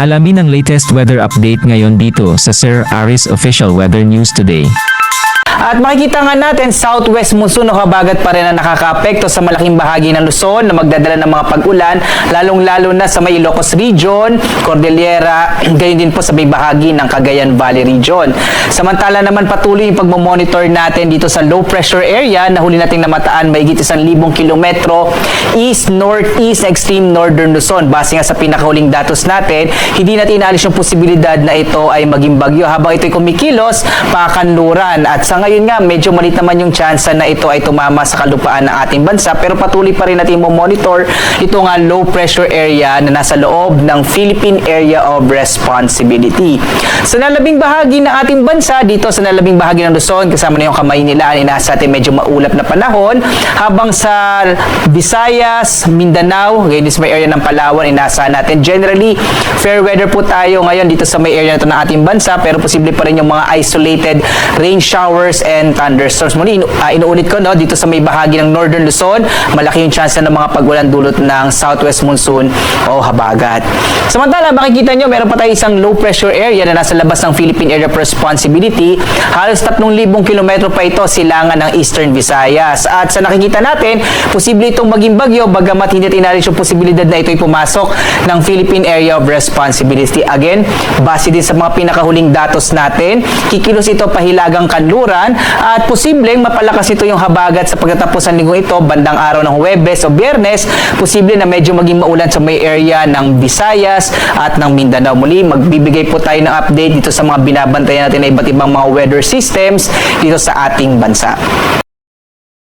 Alamin ang latest weather update ngayon dito sa Sir Aris Official Weather News Today. At makikita nga natin, southwest monsoon o habagat pa rin ang nakakaapekto sa malaking bahagi ng Luzon na magdadala ng mga pag-ulan, lalong-lalo na sa may Ilocos Region, Cordillera, gayon din po sa may bahagi ng Cagayan Valley Region. Samantala naman patuloy yung pagmamonitor natin dito sa low pressure area na huli nating namataan mahigit 1,000 kilometro east-northeast extreme northern Luzon. Base nga sa pinakahuling datos natin, hindi natin inaalis yung posibilidad na ito ay maging bagyo habang ito'y kumikilos pakanluran. At sa ngayon nga, medyo malit naman yung chance na ito ay tumama sa kalupaan ng ating bansa, pero patuloy pa rin natin monitor ito nga low pressure area na nasa loob ng Philippine Area of Responsibility. Sa nalabing bahagi ng ating bansa, dito sa nalabing bahagi ng Luzon, kasama na yung kamay nila, inaasa natin medyo maulap na panahon, habang sa Visayas, Mindanao, ngayon sa may area ng Palawan, inaasa natin generally fair weather po tayo ngayon dito sa may area na ito ng ating bansa, pero posible pa rin yung mga isolated rain showers and thunderstorms. Muli, inuulit ko, no, dito sa may bahagi ng Northern Luzon, malaki yung chance ng mga pag-ulan dulot ng southwest monsoon o habagat. Samantala, makikita nyo, meron pa tayo isang low pressure area na nasa labas ng Philippine Area of Responsibility. Halos 3,000 kilometro pa ito silangan ng Eastern Visayas. At sa nakikita natin, posible itong maging bagyo, bagamat hindi tinalis yung posibilidad na ito'y pumasok ng Philippine Area of Responsibility. Again, base din sa mga pinakahuling datos natin, kikilos ito pahilagang kanluran at posibleng mapalakas ito yung habagat sa pagtatapos ng linggo ito, bandang araw ng Huwebes o Biyernes, posible na medyo maging maulan sa may area ng Visayas at ng Mindanao. Muli, magbibigay po tayo ng update dito sa mga binabantayan natin na iba't ibang mga weather systems dito sa ating bansa.